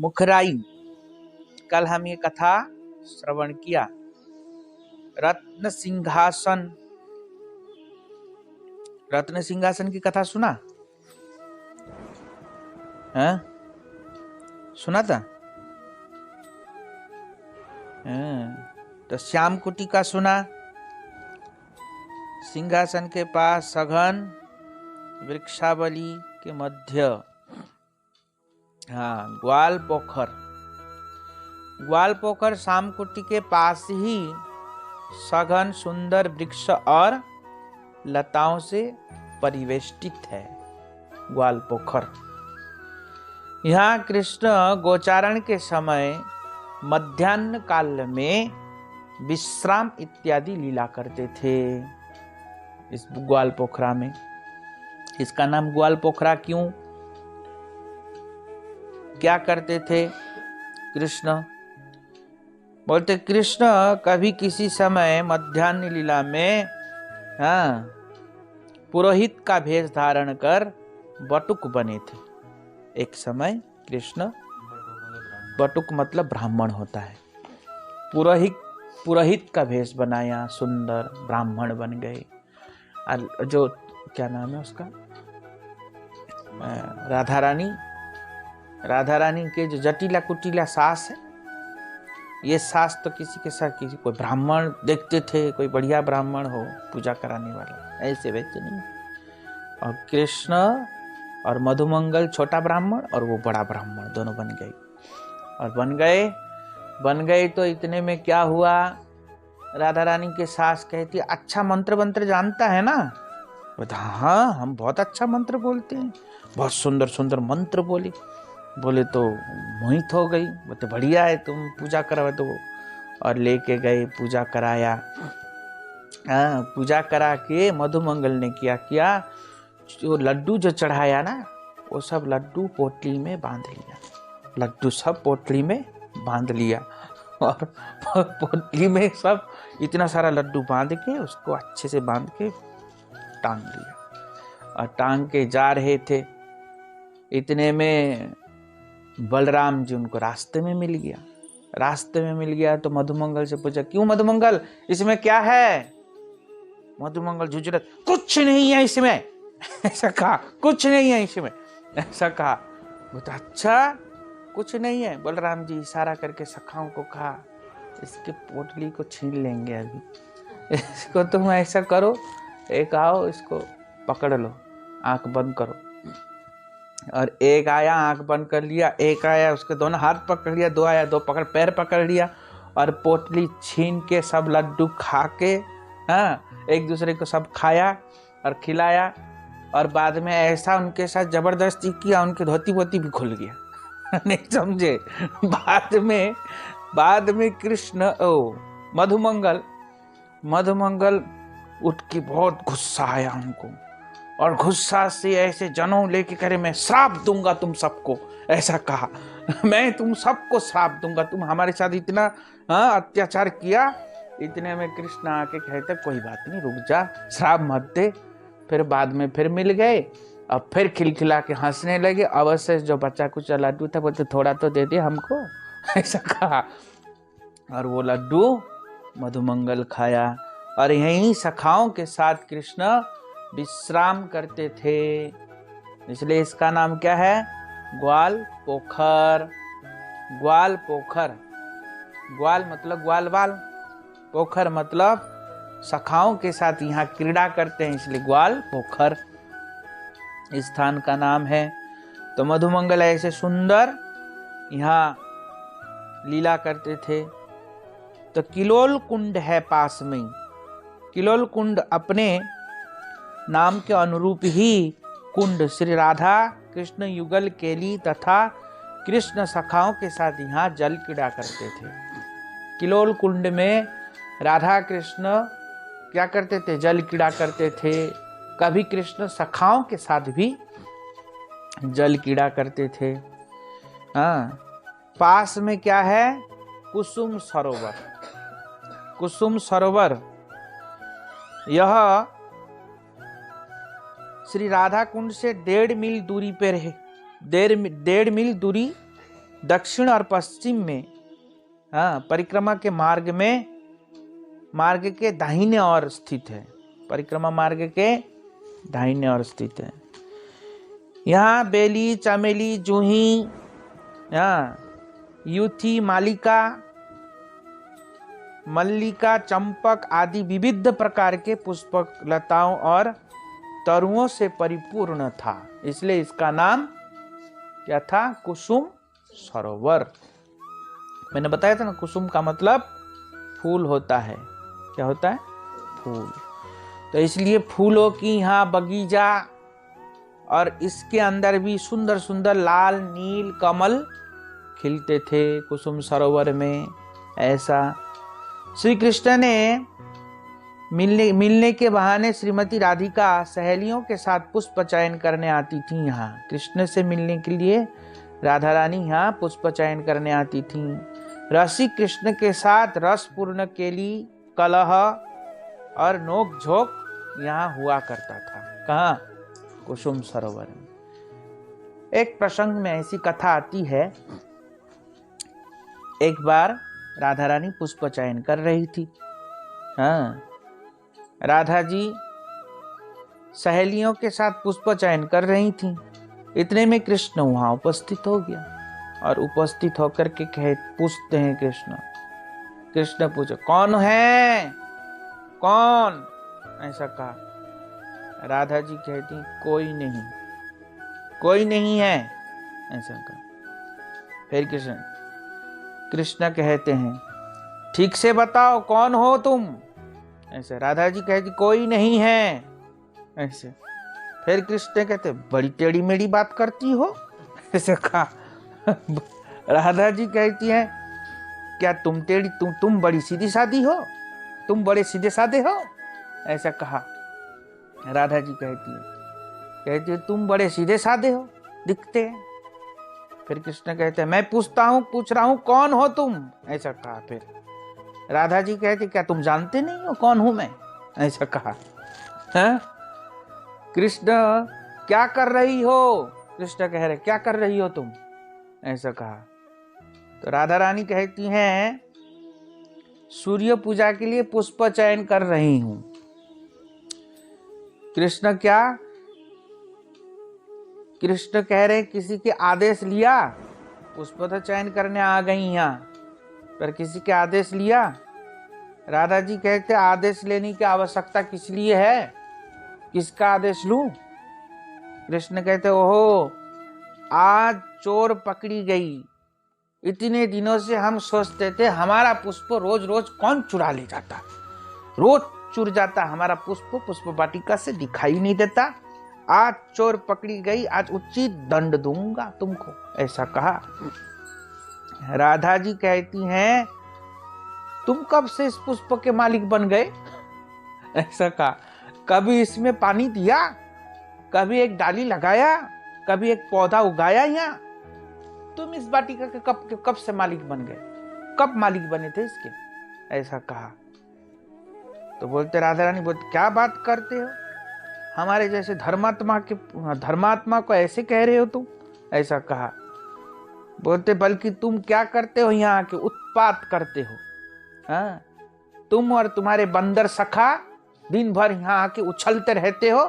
मुखराई। कल हम ये कथा श्रवण किया। रत्न सिंहासन, रत्न सिंहासन की कथा सुना है? सुना था? तो श्याम कुटी का सुना? सिंहासन के पास सघन वृक्षावली के मध्य, हाँ, ग्वाल पोखर। ग्वाल पोखर श्याम कुटी के पास ही सघन सुंदर वृक्ष और लताओं से परिवेष्टित है ग्वाल पोखर। यहाँ कृष्ण गोचारण के समय मध्याह्न काल में विश्राम इत्यादि लीला करते थे इस ग्वाल पोखरा में। इसका नाम ग्वाल पोखरा क्यों? क्या करते थे कृष्ण? बोलते कृष्ण कभी किसी समय मध्याह्न लीला में पुरोहित का भेष धारण कर बटुक बने थे। एक समय कृष्ण, बटुक मतलब ब्राह्मण होता है, पुरोहित का भेष बनाया, सुंदर ब्राह्मण बन गए। जो क्या नाम है उसका, राधा रानी के जो जटिला कुटिला सास है, ये सास तो किसी के साथ किसी कोई ब्राह्मण देखते थे, कोई बढ़िया ब्राह्मण हो पूजा कराने वाला, ऐसे वैसे नहीं। और कृष्ण और मधुमंगल छोटा ब्राह्मण और वो बड़ा ब्राह्मण दोनों बन गए। और बन गए तो इतने में क्या हुआ, राधा रानी के सास कहती अच्छा मंत्र जानता है ना? बोलता हाँ, हम बहुत अच्छा मंत्र बोलते हैं, बहुत सुंदर सुंदर मंत्र बोले तो मोहित हो गई। बोलते बढ़िया है, तुम पूजा करवा दो। और लेके गए, पूजा कराया। पूजा करा के मधुमंगल ने किया जो लड्डू जो चढ़ाया ना, वो सब लड्डू पोटली में बांध लिया। लड्डू सब पोटली में बांध लिया और पोटली में सब इतना सारा लड्डू बांध के उसको अच्छे से बांध के टांग लिया। और टांग के जा रहे थे, इतने में बलराम जी उनको रास्ते में मिल गया। तो मधुमंगल से पूछा क्यों मधुमंगल, इसमें क्या है? मधुमंगल झुझुरत कुछ नहीं है इसमें, ऐसा कहा। कुछ नहीं है इसमें, ऐसा कहा। बोला अच्छा कुछ नहीं है। बलराम जी इशारा करके सखाओं को कहा इसके पोटली को छीन लेंगे अभी, इसको तुम ऐसा करो, एक आओ इसको पकड़ लो, आंख बंद करो। और एक आया आंख बंद कर लिया, एक आया उसके दोनों हाथ पकड़ लिया, दो आया दो पकड़ पैर पकड़ लिया और पोटली छीन के सब लड्डू खा के एक दूसरे को सब खाया और खिलाया। और बाद में ऐसा उनके साथ जबरदस्ती किया, उनकी धोती वोती भी खुल गया। नहीं समझे? बाद में कृष्ण मधुमंगल उठ के बहुत गुस्सा आया उनको, और गुस्सा से ऐसे जनों लेके करे मैं श्राप दूंगा तुम सबको, ऐसा कहा। मैं तुम सबको श्राप दूंगा, तुम हमारे साथ इतना अत्याचार किया। इतने में कृष्ण आके कहते कोई बात नहीं, रुक जा, श्राप मत दे। फिर बाद में फिर मिल गए और फिर खिलखिला के हंसने लगे। अवश्य जो बच्चा कुछ लड्डू था बोलते थोड़ा तो दे दे हमको, ऐसा कहा। और वो लड्डू मधुमंगल खाया। और यहीं सखाओं के साथ कृष्ण विश्राम करते थे, इसलिए इसका नाम क्या है? ग्वाल पोखर। ग्वाल पोखर, ग्वाल मतलब ग्वाल बाल, पोखर मतलब सखाओं के साथ यहाँ क्रीड़ा करते हैं, इसलिए ग्वाल पोखर इस स्थान का नाम है। तो मधुमंगल ऐसे सुंदर यहाँ लीला करते थे। तो किलोल कुंड है पास में। किलोल कुंड अपने नाम के अनुरूप ही कुंड श्री राधा कृष्ण युगल केली तथा कृष्ण सखाओं के साथ यहाँ जल क्रीड़ा करते थे। किलोल कुंड में राधा कृष्ण क्या करते थे? जल क्रीड़ा करते थे। कभी कृष्ण सखाओं के साथ भी जल क्रीड़ा करते थे। पास में क्या है? कुसुम सरोवर। कुसुम सरोवर यह श्री राधा कुंड से 1.5 मील दूरी पर है। 1.5 मील दूरी दक्षिण और पश्चिम में, हाँ, परिक्रमा के मार्ग के दाहिने ओर स्थित है। परिक्रमा मार्ग के दाहिने ओर स्थित है। यहाँ बेली, चमेली, जूही, यूथी, मालिका, मल्लिका, चंपक आदि विविध प्रकार के पुष्प, लताओं और तरुओं से परिपूर्ण था। इसलिए इसका नाम क्या था? कुसुम सरोवर। मैंने बताया था ना, कुसुम का मतलब फूल होता है। क्या होता है? फूल। तो इसलिए फूलों की यहाँ बगीचा, और इसके अंदर भी सुंदर सुंदर लाल नील कमल खिलते थे कुसुम सरोवर में। ऐसा श्री कृष्ण ने मिलने के बहाने श्रीमती राधिका सहेलियों के साथ पुष्प चयन करने आती थी। यहाँ कृष्ण से मिलने के लिए राधा रानी यहाँ पुष्प चयन करने आती थी। रसिक कृष्ण के साथ रसपूर्ण केली, कलह और नोक झोंक यहाँ हुआ करता था। कहाँ? कुसुम सरोवर में। एक प्रसंग में ऐसी कथा आती है, एक बार राधा रानी पुष्प चयन कर रही थी। हाँ, राधा जी सहेलियों के साथ पुष्प चयन कर रही थी। इतने में कृष्ण वहां उपस्थित हो गया, और उपस्थित होकर के पूछते हैं कृष्ण पूछे, कौन है? कौन? ऐसा कहा। राधा जी कहती, कोई नहीं है। ऐसा कहा। फिर कृष्ण कहते हैं, ठीक से बताओ कौन हो तुम? ऐसे राधा जी कहती, कोई नहीं है। ऐसे फिर कृष्ण कहते, बड़ी टेढ़ी मेढ़ी बात करती हो। ऐसे कहा। राधा जी कहती हैं, क्या तुम बड़ी सीधी सादी हो? तुम बड़े सीधे साधे हो? ऐसा कहा। राधा जी कहती है तुम बड़े सीधे साधे हो, दिखते हैं। फिर कृष्ण कहते हैं, मैं पूछ रहा हूं कौन हो तुम? ऐसा कहा। फिर राधा जी कहती, क्या तुम जानते नहीं हो कौन हूं मैं? ऐसा कहा। है? कृष्ण, क्या कर रही हो? कृष्ण कह रहे, क्या कर रही हो तुम? ऐसा कहा। तो राधा रानी कहती हैं, सूर्य पूजा के लिए पुष्प चयन कर रही हूं। कृष्ण कह रहे, किसी के आदेश लिया? पुष्प तो चयन करने आ गई यहाँ, पर किसी के आदेश लिया? राधा जी कहते, आदेश लेने की आवश्यकता किस लिए है? किसका आदेश लूं? कृष्ण कहते, ओहो, आज चोर पकड़ी गई। इतने दिनों से हम सोचते थे हमारा पुष्प रोज रोज कौन चुरा ले जाता, रोज चुर जाता हमारा पुष्प वाटिका से दिखाई नहीं देता। आज चोर पकड़ी गई, आज उचित दंड दूंगा तुमको। ऐसा कहा। राधा जी कहती हैं, तुम कब से इस पुष्प के मालिक बन गए? ऐसा कहा। कभी इसमें पानी दिया? कभी एक डाली लगाया? कभी एक पौधा उगाया? यहाँ तुम इस वाटिका के कब से मालिक बन गए? कब मालिक बने थे इसके? ऐसा कहा। तो बोलते, राधा रानी बोलते, क्या बात करते हो? हमारे जैसे धर्मात्मा को ऐसे कह रहे हो तुम? ऐसा कहा। बोलते, बल्कि तुम क्या करते हो? यहाँ के उत्पात करते हो। हाँ, तुम और तुम्हारे बंदर सखा दिन भर यहाँ आके उछलते रहते हो,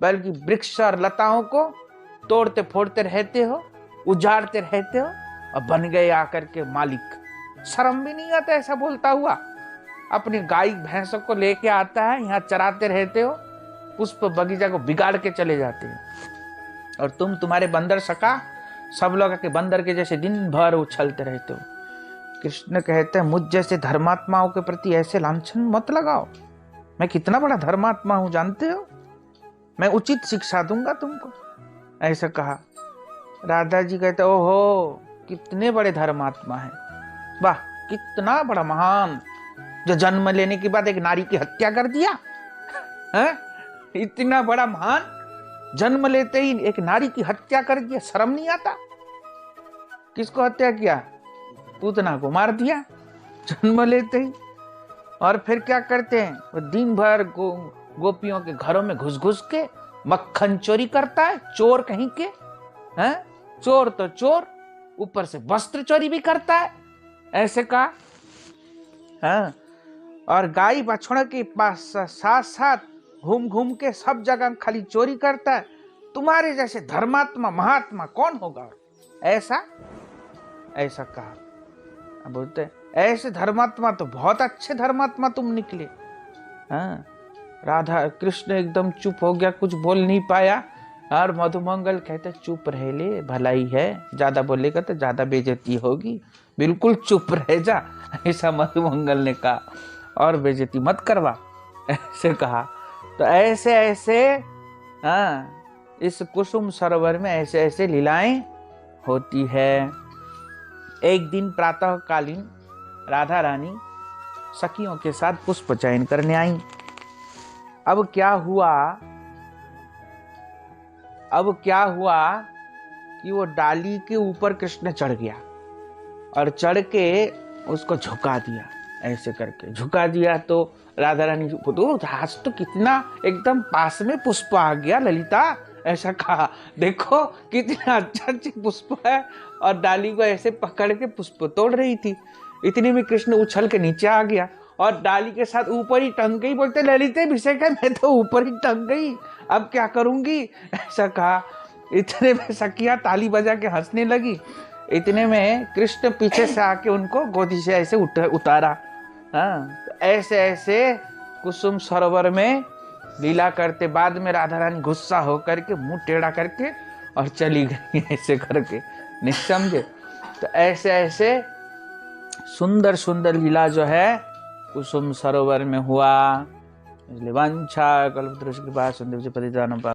बल्कि वृक्ष और लताओं को तोड़ते फोड़ते रहते हो, उजाड़ते रहते हो, और बन गए आकर के मालिक। शर्म भी नहीं आता ऐसा बोलता हुआ? अपनी गाय भैंसों को लेके आता है, यहाँ चराते रहते हो, पुष्प बगीचा को बिगाड़ के चले जाते हो, और तुम्हारे बंदर सखा सब लोग के बंदर के जैसे दिन भर उछलते रहते हो। कृष्ण कहते हैं, मुझ जैसे धर्मात्माओं के प्रति ऐसे लांछन मत लगाओ। मैं कितना बड़ा धर्मात्मा हूं जानते हो? मैं उचित शिक्षा दूंगा तुमको। ऐसा कहा। राधा जी कहते, ओहो, कितने बड़े धर्मात्मा है, वाह, कितना बड़ा महान, जो जन्म लेने के बाद एक नारी की हत्या कर दिया है? इतना बड़ा महान, जन्म लेते ही एक नारी की हत्या कर दिया, शर्म नहीं आता? किसको हत्या किया? पूतना को मार दिया जन्म लेते ही। और फिर क्या करते हैं? वो दिन भर गोपियों के घरों में घुस घुस के मक्खन चोरी करता है, चोर कहीं के हैं? चोर तो चोर, ऊपर से वस्त्र चोरी भी करता है, ऐसे कहा। हाँ, और गाय बछड़ा के पास साथ साथ घूम घूम के सब जगह खाली चोरी करता है। तुम्हारे जैसे धर्मात्मा महात्मा कौन होगा? ऐसा ऐसा कहा। अब बोलते ऐसे धर्मात्मा तो बहुत अच्छे धर्मात्मा तुम निकले। हाँ, राधा कृष्ण एकदम चुप हो गया, कुछ बोल नहीं पाया। और मधुमंगल कहते चुप रह ले, भलाई है, ज्यादा बोलेगा तो ज्यादा बेइज्जती होगी, बिल्कुल चुप रह जा, ऐसा मधुमंगल ने कहा, और बेइज्जती मत करवा, ऐसे कहा। तो ऐसे ऐसे हाँ, इस कुसुम सरोवर में ऐसे ऐसे लीलाएं होती है। एक दिन प्रातःकालीन राधा रानी सखियों के साथ पुष्प चयन करने आई। अब क्या हुआ कि वो डाली के ऊपर कृष्ण चढ़ गया और चढ़ के उसको झुका दिया, ऐसे करके झुका दिया। तो राधा रानी तो आज तो कितना एकदम पास में पुष्प आ गया ललिता, ऐसा कहा, देखो कितना अच्छा अच्छे पुष्प है। और डाली को ऐसे पकड़ के पुष्प तोड़ रही थी। इतने में कृष्ण उछल के नीचे आ गया और डाली के साथ ऊपर ही टंग गई। बोलते ललिते अभिषेक है, मैं तो ऊपर ही टंग गई, अब क्या करूंगी, ऐसा कहा। इतने में सखियां ताली बजा के हंसने लगी। इतने में कृष्ण पीछे से आके उनको गोदी से ऐसे उतारा। हाँ, ऐसे ऐसे कुसुम सरोवर में लीला करते। बाद में राधा रानी गुस्सा होकर के मुंह टेढ़ा करके और चली गई, ऐसे करके, नहीं समझे। तो ऐसे ऐसे सुंदर सुंदर लीला जो है कुसुम सरोवर में हुआ। इसलिए वांछा कल्पतरुष कृपा सिंधु पतितानां